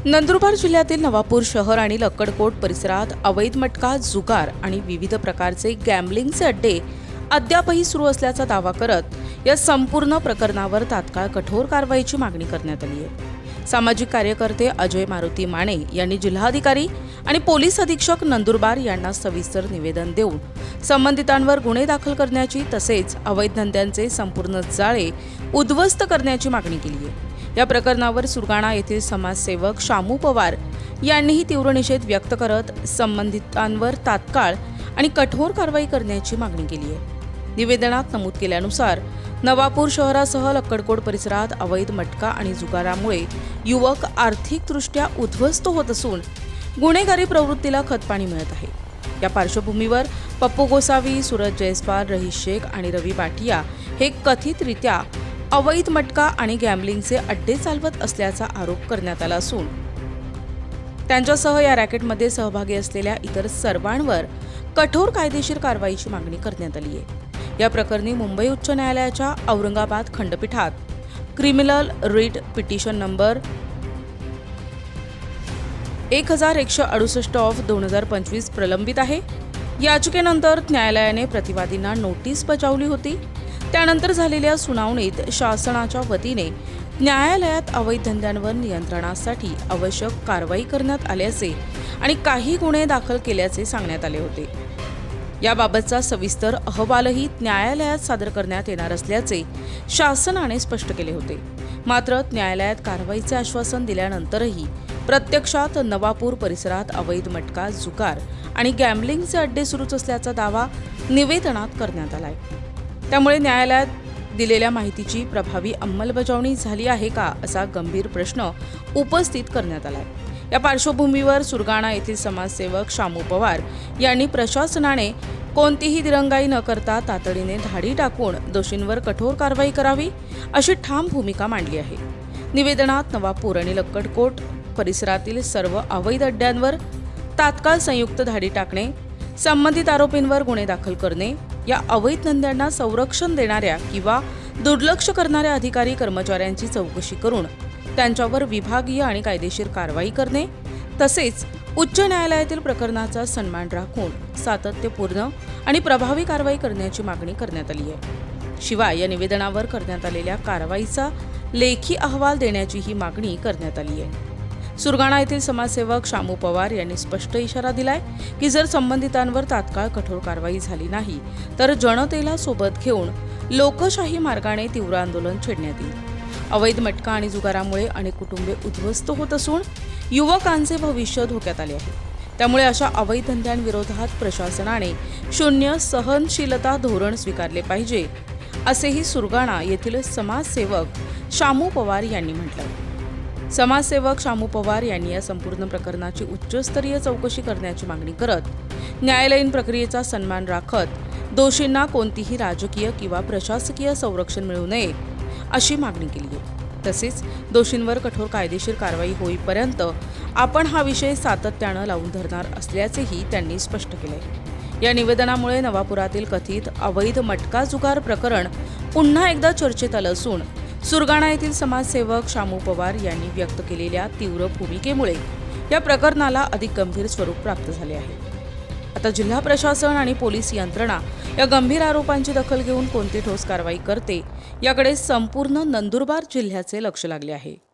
नंदुरबार जिल्ह्यातील नवापूर शहर आणि लक्कडकोट परिसरात अवैध मटका, जुगार आणि विविध प्रकारचे गॅम्बलिंगचे अड्डे अद्यापही सुरू असल्याचा दावा करत या संपूर्ण प्रकरणावर तात्काळ कठोर कारवाईची मागणी करण्यात आली आहे। सामाजिक कार्यकर्ते अजय मारुती माने यांनी जिल्हाधिकारी आणि पोलीस अधीक्षक नंदुरबार यांना सविस्तर निवेदन देऊन संबंधितांवर गुन्हे दाखल करण्याची तसेच अवैध धंद्यांचे संपूर्ण जाळे उद्ध्वस्त करण्याची मागणी केली आहे। या प्रकरणावर सुरगाणा येथील समाजसेवक शामू पवार यांनीही तीव्र निषेध व्यक्त करत संबंधितांवर तात्काळ आणि कठोर कारवाई करण्याची मागणी केली आहे। निवेदनात नमूद केल्यानुसार नवापूर शहरासह लक्कडकोट परिसरात अवैध मटका आणि जुगारामुळे युवक आर्थिकदृष्ट्या उद्ध्वस्त होत असून गुन्हेगारी प्रवृत्तीला खतपाणी मिळत आहे। या पार्श्वभूमीवर पप्पू गोसावी, सूरज जयस्वाल, रहीश शेख आणि रवी बाटिया हे कथितरित्या अवैध मटका आणि गॅम्बलिंगचे अड्डे चालवत असल्याचा आरोप करण्यात आला असून त्यांच्यासह या रॅकेटमध्ये सहभागी असलेल्या इतर सर्वांवर कठोर कायदेशीर कारवाईची मागणी करण्यात आली आहे। या प्रकरणी मुंबई उच्च न्यायालयाच्या औरंगाबाद खंडपीठात क्रिमिनल रिट पिटिशन नंबर 1168/2025 प्रलंबित आहे। याचिकेनंतर न्यायालयाने प्रतिवादींना नोटीस बजावली होती। त्यानंतर झालेल्या सुनावणीत शासनाच्या वतीने न्यायालयात अवैध धंद्यांवर नियंत्रणासाठी आवश्यक कारवाई करण्यात आल्याचे आणि काही गुन्हे दाखल केल्याचे सांगण्यात आले होते। याबाबतचा सविस्तर अहवालही न्यायालयात सादर करण्यात येणार असल्याचे शासनाने स्पष्ट केले होते। मात्र न्यायालयात कारवाईचे आश्वासन दिल्यानंतरही प्रत्यक्षात नवापूर परिसरात अवैध मटका, जुगार आणि गॅम्बलिंगचे अड्डे सुरूच असल्याचा दावा निवेदनात करण्यात आलाय। त्यामुळे न्यायालयात दिलेल्या माहितीची प्रभावी अंमलबजावणी झाली आहे का असा गंभीर प्रश्न उपस्थित करण्यात आलाय। या पार्श्वभूमीवर सुरगाणा येथील समाजसेवक शामू पवार यांनी प्रशासनाने कोणतीही दिरंगाई न करता तातडीने धाडी टाकून दोषींवर कठोर कारवाई करावी अशी ठाम भूमिका मांडली आहे। निवेदनात नवापूर आणि लक्कडकोट परिसरातील सर्व अवैध अड्ड्यांवर तात्काळ संयुक्त धाडी टाकणे, संबंधित आरोपींवर गुन्हे दाखल करणे, या अवैध धंद्यांना संरक्षण देणाऱ्या किंवा दुर्लक्ष करणाऱ्या अधिकारी कर्मचाऱ्यांची चौकशी करून त्यांच्यावर विभागीय आणि कायदेशीर कारवाई करणे, तसेच उच्च न्यायालयातील प्रकरणाचा सन्मान राखून सातत्यपूर्ण आणि प्रभावी कारवाई करण्याची मागणी करण्यात आली आहे। शिवाय या निवेदनावर करण्यात आलेल्या कारवाईचा लेखी अहवाल देण्याचीही मागणी करण्यात आली आहे। सुरगाणा येथील समाजसेवक शामू पवार यांनी स्पष्ट इशारा दिलाय की जर संबंधितांवर तात्काळ कठोर कारवाई झाली नाही तर जनतेला सोबत घेऊन लोकशाही मार्गाने तीव्र आंदोलन छेडण्यात येईल। अवैध मटका आणि जुगारामुळे अनेक कुटुंबे उद्ध्वस्त होत असून युवकांचे भविष्य धोक्यात आले आहे। त्यामुळे अशा अवैध धंद्यांविरोधात प्रशासनाने शून्य सहनशीलता धोरण स्वीकारले पाहिजे असेही सुरगाणा येथील समाजसेवक शामू पवार यांनी म्हटलं। समाजसेवक शामू पवार यांनी या संपूर्ण प्रकरणाची उच्चस्तरीय चौकशी करण्याची मागणी करत न्यायालयीन प्रक्रियेचा सन्मान राखत दोषींना कोणतीही राजकीय किंवा प्रशासकीय संरक्षण मिळू नये अशी मागणी केली आहे। तसेच दोषींवर कठोर कायदेशीर कारवाई होईपर्यंत आपण हा विषय सातत्यानं लावून धरणार असल्याचेही त्यांनी स्पष्ट केले। या निवेदनामुळे नवापुरातील कथित अवैध मटका जुगार प्रकरण पुन्हा एकदा चर्चेत आलं असून सुरगाणा येथील समाजसेवक शामू पवार यांनी व्यक्त केलेल्या तीव्र भूमिकेमुळे या प्रकरणाला अधिक गंभीर स्वरूप प्राप्त झाले आहे। आता जिल्हा प्रशासन आणि पोलीस यंत्रणा या गंभीर आरोपांची दखल घेऊन कोणती ठोस कारवाई करते याकडे संपूर्ण नंदुरबार जिल्ह्याचे लक्ष लागले आहे।